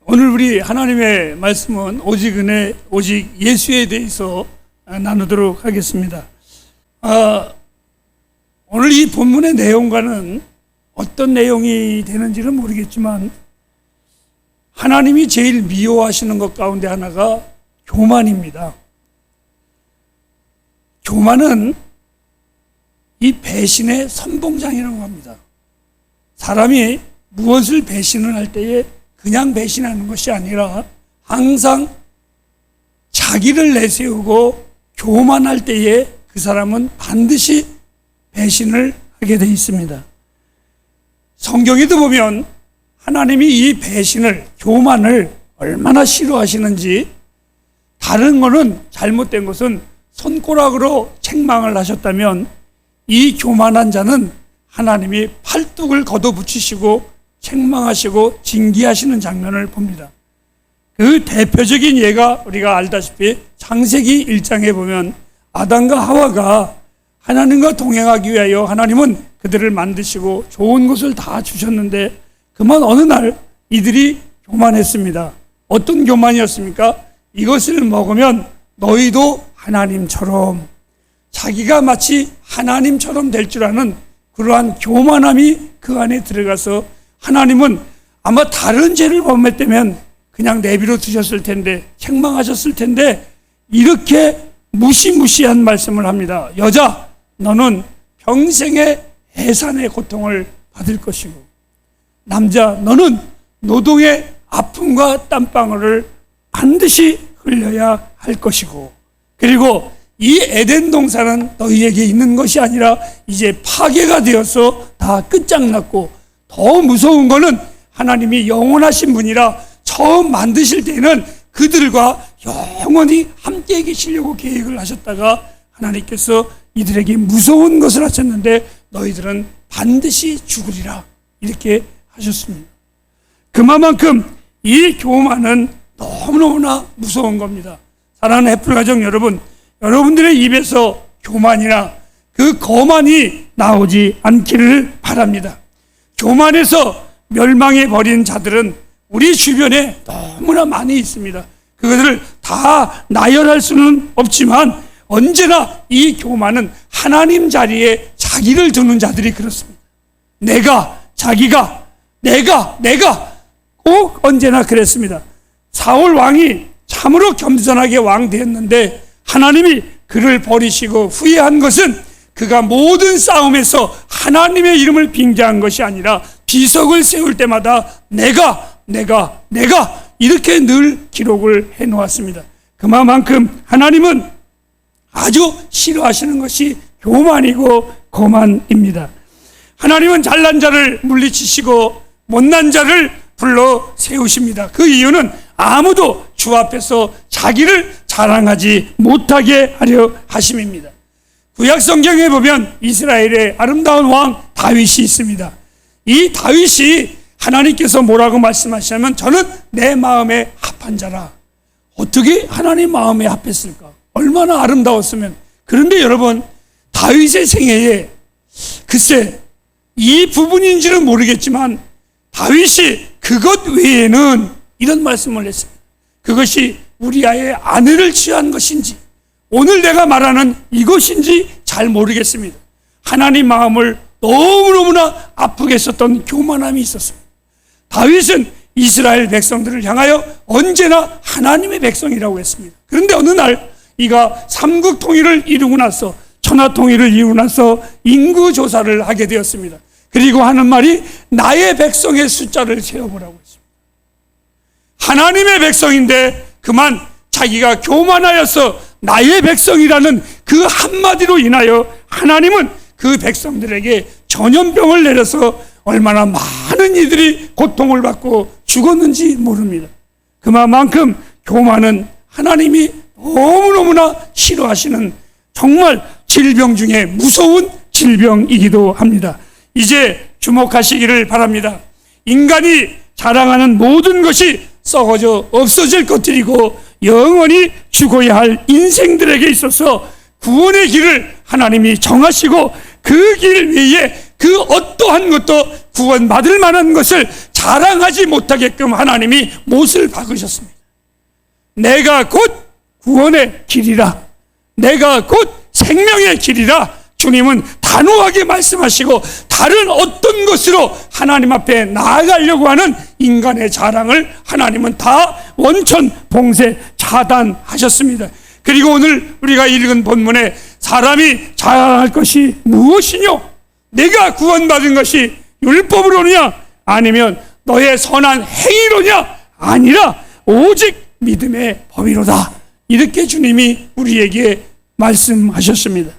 오늘 우리 하나님의 말씀은 오직 은혜, 오직 예수에 대해서 나누도록 하겠습니다. 오늘 이 본문의 내용과는 어떤 내용이 되는지는 모르겠지만 하나님이 제일 미워하시는 것 가운데 하나가 교만입니다. 교만은 이 배신의 선봉장이라고 합니다. 사람이 무엇을 배신을 할 때에 그냥 배신하는 것이 아니라 항상 자기를 내세우고 교만할 때에 그 사람은 반드시 배신을 하게 되어 있습니다. 성경에도 보면 하나님이 이 배신을, 교만을 얼마나 싫어하시는지, 다른 거는 잘못된 것은 손가락으로 책망을 하셨다면 이 교만한 자는 하나님이 팔뚝을 걷어붙이시고 책망하시고 징계하시는 장면을 봅니다. 그 대표적인 예가 우리가 알다시피 창세기 1장에 보면 아담과 하와가 하나님과 동행하기 위하여 하나님은 그들을 만드시고 좋은 것을 다 주셨는데 그만 어느 날 이들이 교만했습니다. 어떤 교만이었습니까? 이것을 먹으면 너희도 하나님처럼, 자기가 마치 하나님처럼 될 줄 아는 그러한 교만함이 그 안에 들어가서 하나님은 아마 다른 죄를 범했다면 그냥 내버려 두셨을 텐데, 책망하셨을 텐데 이렇게 무시무시한 말씀을 합니다. 여자, 너는 평생의 해산의 고통을 받을 것이고, 남자, 너는 노동의 아픔과 땀방울을 반드시 흘려야 할 것이고, 그리고 이 에덴 동산은 너희에게 있는 것이 아니라 이제 파괴가 되어서 다 끝장났고, 더 무서운 거는 하나님이 영원하신 분이라 처음 만드실 때는 그들과 영원히 함께 계시려고 계획을 하셨다가 하나님께서 이들에게 무서운 것을 하셨는데 너희들은 반드시 죽으리라 이렇게 하셨습니다. 그만큼 이 교만은 너무너무나 무서운 겁니다. 사랑하는 애플가족 여러분, 여러분들의 입에서 교만이나 그 거만이 나오지 않기를 바랍니다. 교만에서 멸망해 버린 자들은 우리 주변에 너무나 많이 있습니다. 그것을 다 나열할 수는 없지만 언제나 이 교만은 하나님 자리에 자기를 두는 자들이 그렇습니다. 내가, 자기가, 내가 꼭 언제나 그랬습니다. 사울 왕이 참으로 겸손하게 왕 되었는데 하나님이 그를 버리시고 후회한 것은 그가 모든 싸움에서 하나님의 이름을 빙자한 것이 아니라 비석을 세울 때마다 내가 이렇게 늘 기록을 해놓았습니다. 그만큼 하나님은 아주 싫어하시는 것이 교만이고 거만입니다. 하나님은 잘난 자를 물리치시고 못난 자를 불러 세우십니다. 그 이유는 아무도 주 앞에서 자기를 자랑하지 못하게 하려 하심입니다. 구약 성경에 보면 이스라엘의 아름다운 왕 다윗이 있습니다. 이 다윗이 하나님께서 뭐라고 말씀하시냐면 저는 내 마음에 합한 자라. 어떻게 하나님 마음에 합했을까? 얼마나 아름다웠으면. 그런데 여러분, 다윗의 생애에 글쎄 이 부분인지는 모르겠지만 다윗이 그것 외에는 이런 말씀을 했습니다. 그것이 우리아의 아내를 취한 것인지 오늘 내가 말하는 이것인지 잘 모르겠습니다. 하나님 마음을 너무너무나 아프게 했었던 교만함이 있었습니다. 다윗은 이스라엘 백성들을 향하여 언제나 하나님의 백성이라고 했습니다. 그런데 어느 날 이가 삼국 통일을 이루고 나서, 천하 통일을 이루고 나서 인구 조사를 하게 되었습니다. 그리고 하는 말이 나의 백성의 숫자를 세어보라고 했습니다. 하나님의 백성인데 그만 자기가 교만하여서 나의 백성이라는 그 한마디로 인하여 하나님은 그 백성들에게 전염병을 내려서 얼마나 많은 이들이 고통을 받고 죽었는지 모릅니다. 그만큼 교만은 하나님이 너무너무나 싫어하시는 정말 질병 중에 무서운 질병이기도 합니다. 이제 주목하시기를 바랍니다. 인간이 자랑하는 모든 것이 썩어져 없어질 것들이고 영원히 죽어야 할 인생들에게 있어서 구원의 길을 하나님이 정하시고 그 길 위에 그 어떠한 것도 구원받을 만한 것을 자랑하지 못하게끔 하나님이 못을 박으셨습니다. 내가 곧 구원의 길이라, 내가 곧 생명의 길이라 주님은 단호하게 말씀하시고, 다른 어떤 것으로 하나님 앞에 나아가려고 하는 인간의 자랑을 하나님은 다 원천 봉쇄 차단하셨습니다. 그리고 오늘 우리가 읽은 본문에 사람이 자랑할 것이 무엇이뇨? 내가 구원받은 것이 율법으로냐 아니면 너의 선한 행위로냐? 아니라 오직 믿음의 법이로다. 이렇게 주님이 우리에게 말씀하셨습니다.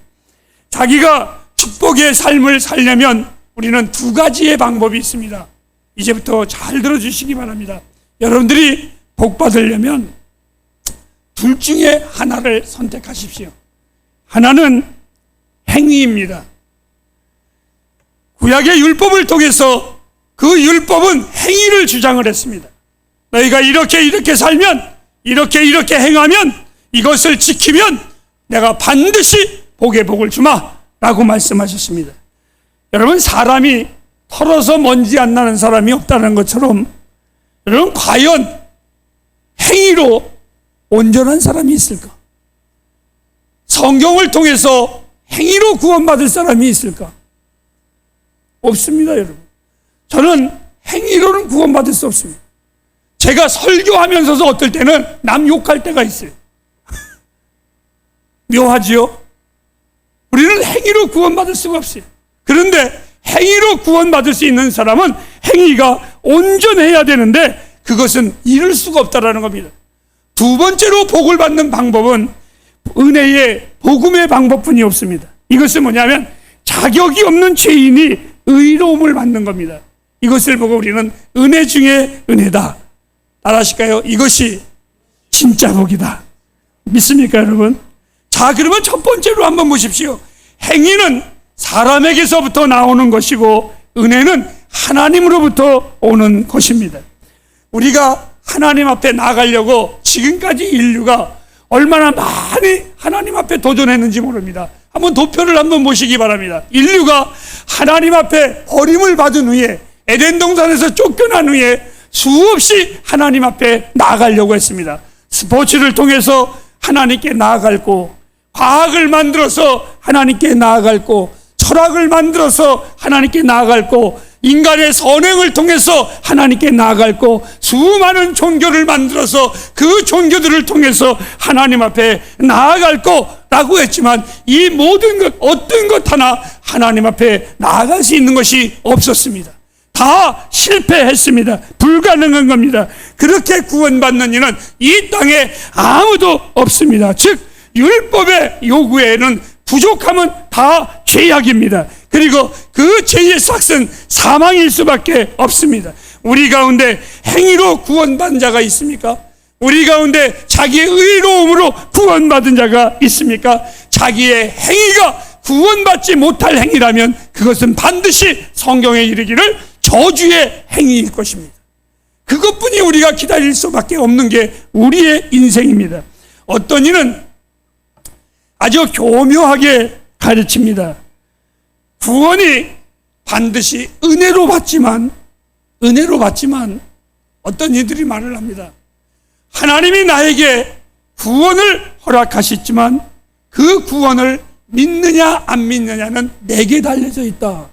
자기가 축복의 삶을 살려면 우리는 두 가지의 방법이 있습니다. 이제부터 잘 들어주시기 바랍니다. 여러분들이 복 받으려면 둘 중에 하나를 선택하십시오. 하나는 행위입니다. 구약의 율법을 통해서 그 율법은 행위를 주장을 했습니다. 너희가 이렇게 살면, 이렇게 행하면, 이것을 지키면 내가 반드시 복의 복을 주마 라고 말씀하셨습니다. 여러분, 사람이 털어서 먼지 안 나는 사람이 없다는 것처럼, 여러분, 과연 행위로 온전한 사람이 있을까? 성경을 통해서 행위로 구원받을 사람이 있을까? 없습니다, 여러분. 저는 행위로는 구원받을 수 없습니다. 제가 설교하면서도 어떨 때는 남 욕할 때가 있어요. 묘하지요? 우리는 행위로 구원받을 수가 없어요. 그런데 행위로 구원받을 수 있는 사람은 행위가 온전해야 되는데 그것은 이룰 수가 없다는 겁니다. 두 번째로 복을 받는 방법은 은혜의 복음의 방법뿐이 없습니다. 이것은 뭐냐면 자격이 없는 죄인이 의로움을 받는 겁니다. 이것을 보고 우리는 은혜 중에 은혜다. 따라하실까요? 이것이 진짜 복이다. 믿습니까, 여러분? 자, 그러면 첫 번째로 한번 보십시오. 행위는 사람에게서부터 나오는 것이고 은혜는 하나님으로부터 오는 것입니다. 우리가 하나님 앞에 나가려고 지금까지 인류가 얼마나 많이 하나님 앞에 도전했는지 모릅니다. 한번 도표를 한번 보시기 바랍니다. 인류가 하나님 앞에 버림을 받은 후에, 에덴 동산에서 쫓겨난 후에 수없이 하나님 앞에 나아가려고 했습니다. 스포츠를 통해서 하나님께 나아갈 거, 과학을 만들어서 하나님께 나아갈 거, 철학을 만들어서 하나님께 나아갈 거, 인간의 선행을 통해서 하나님께 나아갈 거, 수많은 종교를 만들어서 그 종교들을 통해서 하나님 앞에 나아갈 거라고 했지만 이 모든 것, 어떤 것 하나 하나님 앞에 나아갈 수 있는 것이 없었습니다. 다 실패했습니다. 불가능한 겁니다. 그렇게 구원받는 이는 이 땅에 아무도 없습니다. 즉 율법의 요구에는 부족함은 다 죄악입니다. 그리고 그 죄의 삭은 사망일 수밖에 없습니다. 우리 가운데 행위로 구원받은 자가 있습니까? 우리 가운데 자기의 의로움으로 구원받은 자가 있습니까? 자기의 행위가 구원받지 못할 행위라면 그것은 반드시 성경에 이르기를 저주의 행위일 것입니다. 그것뿐이 우리가 기다릴 수밖에 없는 게 우리의 인생입니다. 어떤 이는 아주 교묘하게 가르칩니다. 구원이 반드시 은혜로 받지만 어떤 이들이 말을 합니다. 하나님이 나에게 구원을 허락하셨지만 그 구원을 믿느냐 안 믿느냐는 내게 달려져 있다.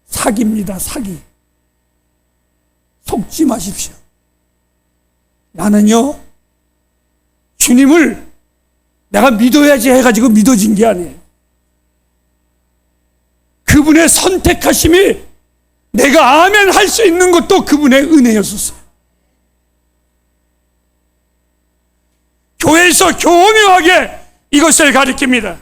사기입니다. 사기. 속지 마십시오. 나는요, 주님을 내가 믿어야지 해가지고 믿어진 게 아니에요. 그분의 선택하심이 내가 아멘 할 수 있는 것도 그분의 은혜였었어요. 교회에서 교묘하게 이것을 가르칩니다.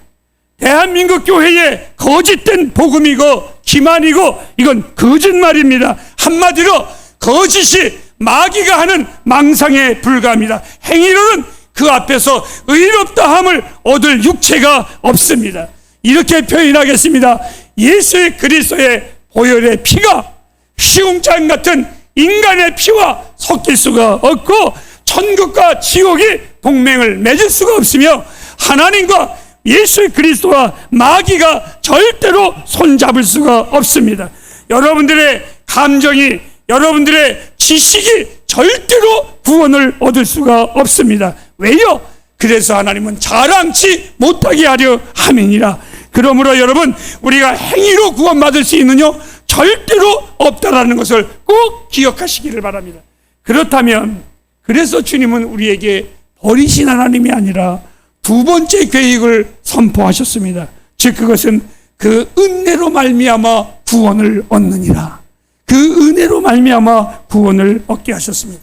대한민국 교회의 거짓된 복음이고 기만이고 이건 거짓말입니다. 한마디로 거짓이 마귀가 하는 망상에 불과합니다. 행위로는 그 앞에서 의롭다함을 얻을 육체가 없습니다. 이렇게 표현하겠습니다. 예수 그리스도의 보혈의 피가 시궁창 같은 인간의 피와 섞일 수가 없고 천국과 지옥이 동맹을 맺을 수가 없으며 하나님과 예수 그리스도와 마귀가 절대로 손잡을 수가 없습니다. 여러분들의 감정이, 여러분들의 지식이 절대로 구원을 얻을 수가 없습니다. 왜요? 그래서 하나님은 자랑치 못하게 하려 함이니라. 그러므로 여러분, 우리가 행위로 구원받을 수 있느냐? 절대로 없다라는 것을 꼭 기억하시기를 바랍니다. 그렇다면, 그래서 주님은 우리에게 버리신 하나님이 아니라 두 번째 계획을 선포하셨습니다. 즉 그것은 그 은혜로 말미암아 구원을 얻느니라. 그 은혜로 말미암아 구원을 얻게 하셨습니다.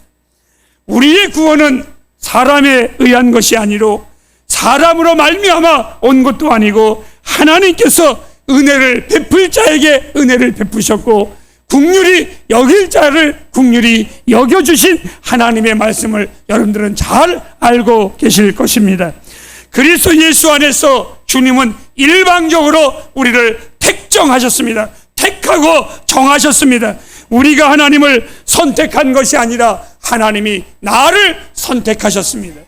우리의 구원은 사람에 의한 것이 아니로 사람으로 말미암아 온 것도 아니고 하나님께서 은혜를 베풀 자에게 은혜를 베푸셨고 긍휼히 여길 자를 긍휼히 여겨주신 하나님의 말씀을 여러분들은 잘 알고 계실 것입니다. 그리스도 예수 안에서 주님은 일방적으로 우리를 택정하셨습니다. 택하고 정하셨습니다. 우리가 하나님을 선택한 것이 아니라 하나님이 나를 선택하셨습니다.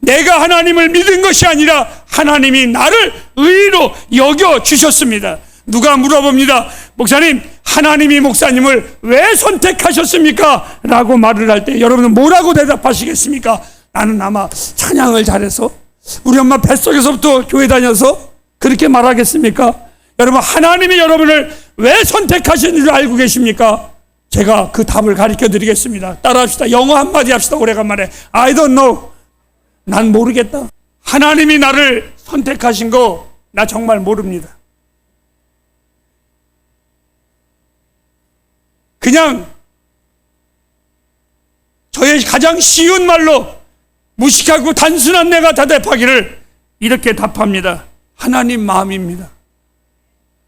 내가 하나님을 믿은 것이 아니라 하나님이 나를 의로 여겨주셨습니다. 누가 물어봅니다. 목사님, 하나님이 목사님을 왜 선택하셨습니까? 라고 말을 할 때 여러분은 뭐라고 대답하시겠습니까? 나는 아마 찬양을 잘해서, 우리 엄마 뱃속에서부터 교회 다녀서 그렇게 말하겠습니까? 여러분, 하나님이 여러분을 왜 선택하신 줄 알고 계십니까? 제가 그 답을 가르쳐 드리겠습니다. 따라합시다. 영어 한마디 합시다. 오래간만에. I don't know. 난 모르겠다. 하나님이 나를 선택하신 거 나 정말 모릅니다. 그냥 저의 가장 쉬운 말로 무식하고 단순한 내가 대답하기를 이렇게 답합니다. 하나님 마음입니다.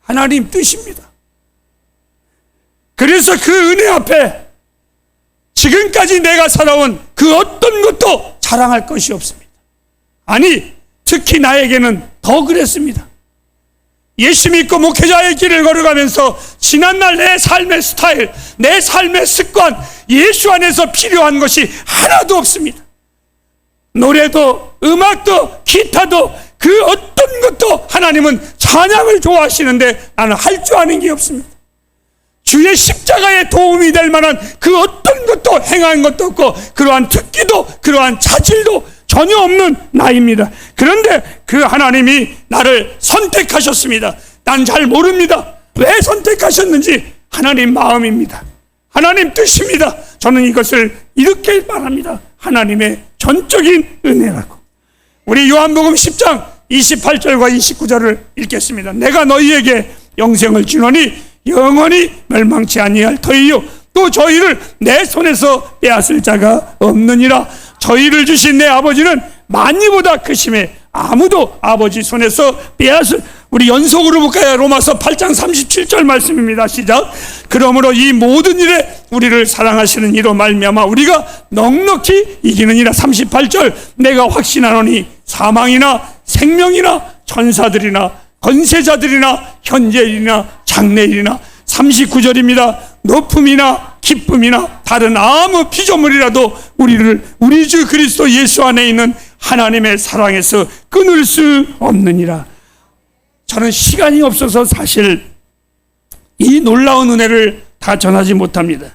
하나님 뜻입니다. 그래서 그 은혜 앞에 지금까지 내가 살아온 그 어떤 것도 자랑할 것이 없습니다. 아니, 특히 나에게는 더 그랬습니다. 예수 믿고 목회자의 길을 걸어가면서 지난날 내 삶의 스타일, 내 삶의 습관, 예수 안에서 필요한 것이 하나도 없습니다. 노래도, 음악도, 기타도, 그 어떤 것도 하나님은 찬양을 좋아하시는데 나는 할 줄 아는 게 없습니다. 주의 십자가에 도움이 될 만한 그 어떤 것도 행한 것도 없고 그러한 특기도 그러한 차질도 전혀 없는 나입니다. 그런데 그 하나님이 나를 선택하셨습니다. 난 잘 모릅니다. 왜 선택하셨는지 하나님 마음입니다. 하나님 뜻입니다. 저는 이것을 이렇게 말합니다. 하나님의 전적인 은혜라고. 우리 요한복음 10장 28절과 29절을 읽겠습니다. 내가 너희에게 영생을 주노니 영원히 멸망치 아니할 터이요 또 저희를 내 손에서 빼앗을 자가 없느니라. 저희를 주신 내 아버지는 만리보다 크심에 아무도 아버지 손에서 빼앗을. 우리 연속으로 볼까요? 로마서 8장 37절 말씀입니다. 시작. 그러므로 이 모든 일에 우리를 사랑하시는 이로 말미암아 우리가 넉넉히 이기느니라. 38절. 내가 확신하노니 사망이나 생명이나 천사들이나 권세자들이나 현재일이나 장래일이나. 39절입니다. 높음이나 기쁨이나 다른 아무 피조물이라도 우리를 우리 주 그리스도 예수 안에 있는 하나님의 사랑에서 끊을 수 없느니라. 저는 시간이 없어서 사실 이 놀라운 은혜를 다 전하지 못합니다.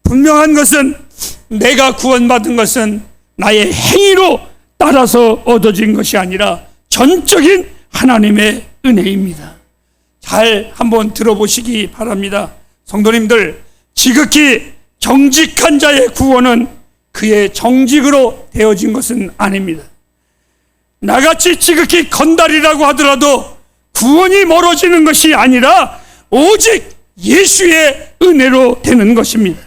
분명한 것은 내가 구원받은 것은 나의 행위로 따라서 얻어진 것이 아니라 전적인 하나님의 은혜입니다. 잘 한번 들어보시기 바랍니다. 성도님들, 지극히 정직한 자의 구원은 그의 정직으로 되어진 것은 아닙니다. 나같이 지극히 건달이라고 하더라도 구원이 멀어지는 것이 아니라 오직 예수의 은혜로 되는 것입니다.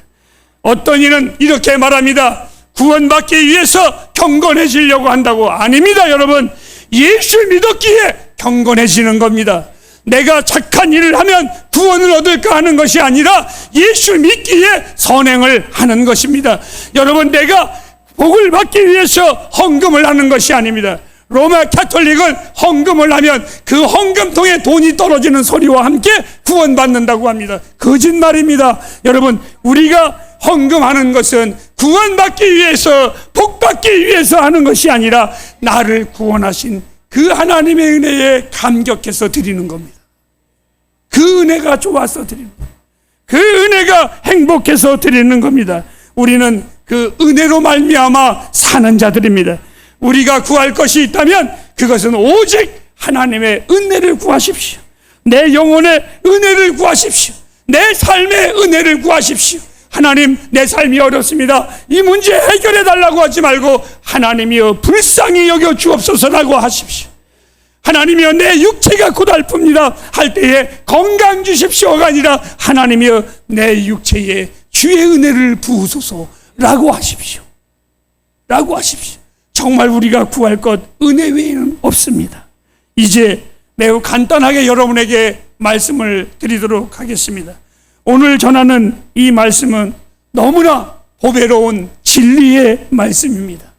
어떤 이는 이렇게 말합니다. 구원받기 위해서 경건해지려고 한다고. 아닙니다. 여러분, 예수 믿었기에 경건해지는 겁니다. 내가 착한 일을 하면 구원을 얻을까 하는 것이 아니라 예수 믿기에 선행을 하는 것입니다. 여러분, 내가 복을 받기 위해서 헌금을 하는 것이 아닙니다. 로마 가톨릭은 헌금을 하면 그 헌금통에 돈이 떨어지는 소리와 함께 구원받는다고 합니다. 거짓말입니다. 여러분, 우리가 헌금하는 것은 구원받기 위해서, 복받기 위해서 하는 것이 아니라 나를 구원하신 그 하나님의 은혜에 감격해서 드리는 겁니다. 그 은혜가 좋아서 드리는 겁니다. 그 은혜가 행복해서 드리는 겁니다. 우리는 그 은혜로 말미암아 사는 자들입니다. 우리가 구할 것이 있다면 그것은 오직 하나님의 은혜를 구하십시오. 내 영혼의 은혜를 구하십시오. 내 삶의 은혜를 구하십시오. 하나님, 내 삶이 어렵습니다. 이 문제 해결해 달라고 하지 말고 하나님이여 불쌍히 여겨 주옵소서라고 하십시오. 하나님이여 내 육체가 고달픕니다 할 때에 건강 주십시오가 아니라 하나님이여 내 육체에 주의 은혜를 부으소서라고 하십시오. 라고 하십시오. 정말 우리가 구할 것 은혜 외에는 없습니다. 이제 매우 간단하게 여러분에게 말씀을 드리도록 하겠습니다. 오늘 전하는 이 말씀은 너무나 보배로운 진리의 말씀입니다.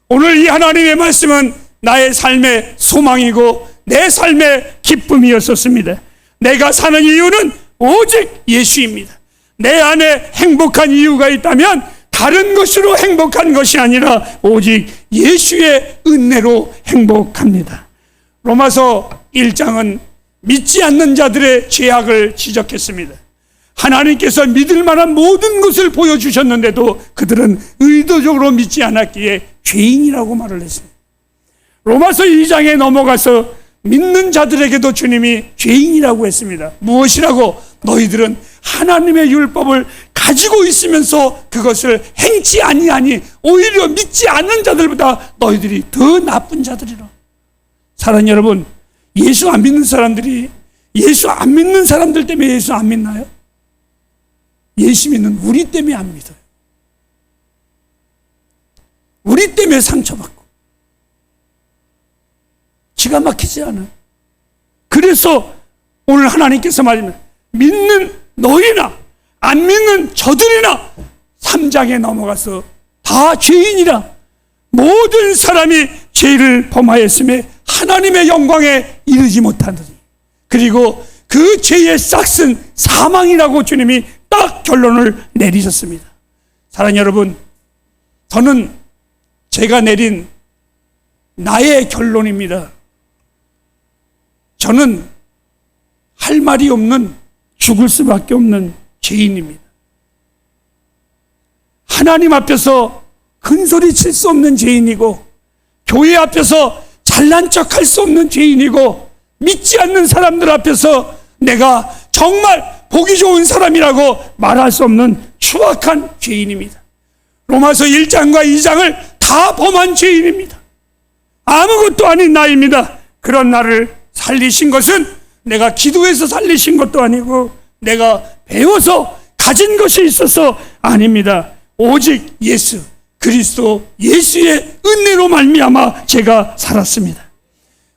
오늘 이 하나님의 말씀은 나의 삶의 소망이고 내 삶의 기쁨이었었습니다. 내가 사는 이유는 오직 예수입니다. 내 안에 행복한 이유가 있다면 다른 것으로 행복한 것이 아니라 오직 예수의 은혜로 행복합니다. 로마서 1장은 믿지 않는 자들의 죄악을 지적했습니다. 하나님께서 믿을 만한 모든 것을 보여주셨는데도 그들은 의도적으로 믿지 않았기에 죄인이라고 말을 했습니다. 로마서 2장에 넘어가서 믿는 자들에게도 주님이 죄인이라고 했습니다. 무엇이라고? 너희들은 하나님의 율법을 가지고 있으면서 그것을 행치 아니하니 오히려 믿지 않는 자들보다 너희들이 더 나쁜 자들이라. 사랑하는 여러분, 예수 안 믿는 사람들이 예수 안 믿는 사람들 때문에 예수 안 믿나요? 예수 믿는 우리 때문에 안 믿어요. 우리 때문에 상처받고 기가 막히지 않아요. 그래서 오늘 하나님께서 말하면 믿는 너희나 안 믿는 저들이나 3장에 넘어가서 다 죄인이라 모든 사람이 죄를 범하였음에 하나님의 영광에 이르지 못하느니 그리고 그 죄의 싹은 사망이라고 주님이 딱 결론을 내리셨습니다. 사랑하는 여러분, 저는 제가 내린 나의 결론입니다. 저는 할 말이 없는 죽을 수밖에 없는 죄인입니다. 하나님 앞에서 큰소리 칠 수 없는 죄인이고 교회 앞에서 잘난 척할 수 없는 죄인이고 믿지 않는 사람들 앞에서 내가 정말 보기 좋은 사람이라고 말할 수 없는 추악한 죄인입니다. 로마서 1장과 2장을 다 범한 죄인입니다. 아무것도 아닌 나입니다. 그런 나를 살리신 것은 내가 기도해서 살리신 것도 아니고 내가 배워서 가진 것이 있어서 아닙니다. 오직 예수 그리스도 예수의 은혜로 말미암아 제가 살았습니다.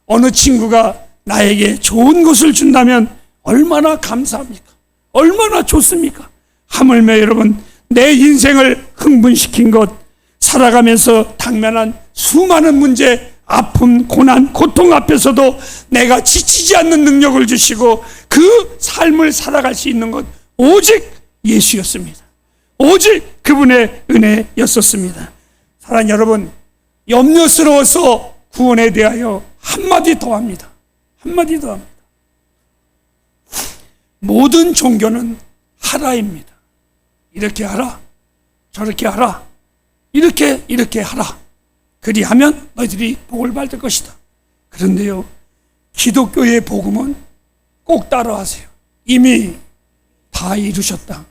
어느 친구가 나에게 좋은 것을 준다면 얼마나 감사합니까? 얼마나 좋습니까? 하물며 여러분, 내 인생을 흥분시킨 것, 살아가면서 당면한 수많은 문제, 아픔, 고난, 고통 앞에서도 내가 지치지 않는 능력을 주시고 그 삶을 살아갈 수 있는 것 오직 예수였습니다. 오직 그분의 은혜였었습니다. 사랑하는 여러분, 염려스러워서 구원에 대하여 한마디 더 합니다. 한마디 더 합니다. 모든 종교는 하라입니다. 이렇게 하라, 저렇게 하라, 이렇게 하라. 그리하면 너희들이 복을 받을 것이다. 그런데요, 기독교의 복음은 꼭 따라하세요. 이미 다 이루셨다.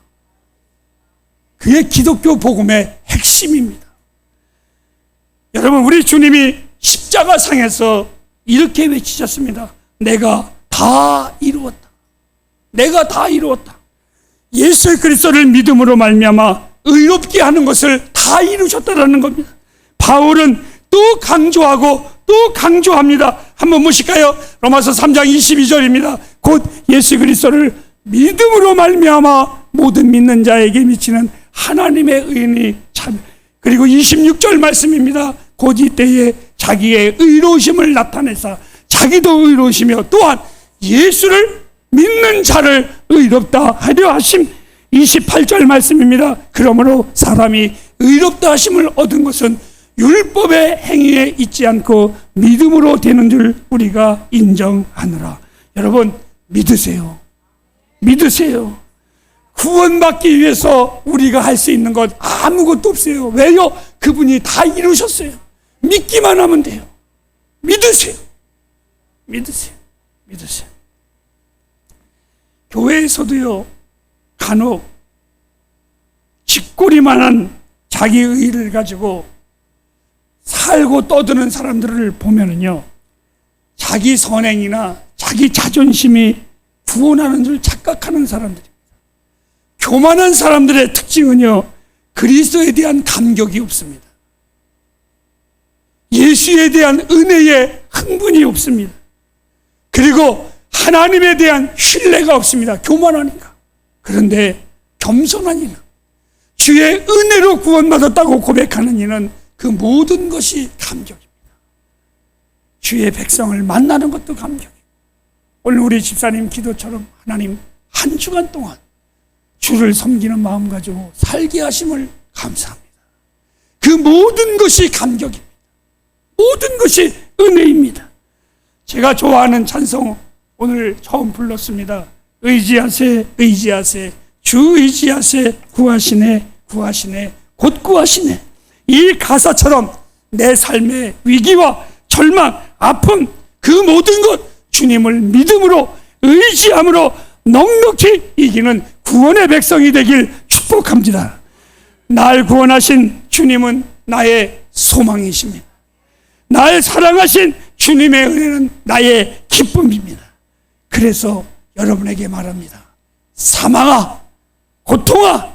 그게 기독교 복음의 핵심입니다. 여러분, 우리 주님이 십자가상에서 이렇게 외치셨습니다. 내가 다 이루었다. 내가 다 이루었다. 예수 그리스도를 믿음으로 말미암아 의롭게 하는 것을 다 이루셨다라는 겁니다. 바울은 또 강조하고 또 강조합니다. 한번 보실까요? 로마서 3장 22절입니다. 곧 예수 그리스도를 믿음으로 말미암아 모든 믿는 자에게 미치는 하나님의 의인이 참. 그리고 26절 말씀입니다. 곧 이때에 자기의 의로우심을 나타내사 자기도 의로우시며 또한 예수를 믿는 자를 의롭다 하려 하심. 28절 말씀입니다. 그러므로 사람이 의롭다 하심을 얻은 것은 율법의 행위에 있지 않고 믿음으로 되는 줄 우리가 인정하노라. 여러분, 믿으세요. 믿으세요. 구원받기 위해서 우리가 할 수 있는 것 아무것도 없어요. 왜요? 그분이 다 이루셨어요. 믿기만 하면 돼요. 믿으세요. 믿으세요. 믿으세요. 교회에서도요, 간혹 쥐꼬리만한 자기 의의를 가지고 살고 떠드는 사람들을 보면은요, 자기 선행이나 자기 자존심이 구원하는 줄 착각하는 사람들입니다. 교만한 사람들의 특징은요, 그리스도에 대한 감격이 없습니다. 예수에 대한 은혜에 흥분이 없습니다. 그리고 하나님에 대한 신뢰가 없습니다. 교만하니까. 그런데 겸손한 이는, 주의 은혜로 구원받았다고 고백하는 이는 그 모든 것이 감격입니다. 주의 백성을 만나는 것도 감격이고, 오늘 우리 집사님 기도처럼 하나님 한 주간 동안 주를 섬기는 마음 가지고 살게 하심을 감사합니다. 그 모든 것이 감격입니다. 모든 것이 은혜입니다. 제가 좋아하는 찬송 오늘 처음 불렀습니다. 의지하세 의지하세 주 의지하세 구하시네 구하시네 곧 구하시네. 이 가사처럼 내 삶의 위기와 절망, 아픔, 그 모든 것 주님을 믿음으로 의지함으로 넉넉히 이기는 구원의 백성이 되길 축복합니다. 날 구원하신 주님은 나의 소망이십니다. 날 사랑하신 주님의 은혜는 나의 기쁨입니다. 그래서 여러분에게 말합니다. 사망아, 고통아,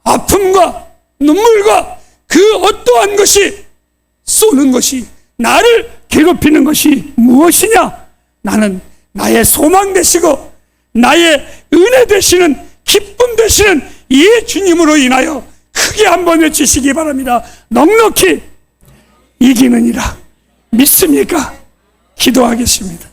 아픔과 눈물과 그 어떠한 것이 쏘는 것이, 나를 괴롭히는 것이 무엇이냐? 나는 나의 소망 되시고 나의 은혜 되시는, 기쁨 되시는 이 주님으로 인하여 크게 한번 외치시기 바랍니다. 넉넉히 이기느니라. 믿습니까? 기도하겠습니다.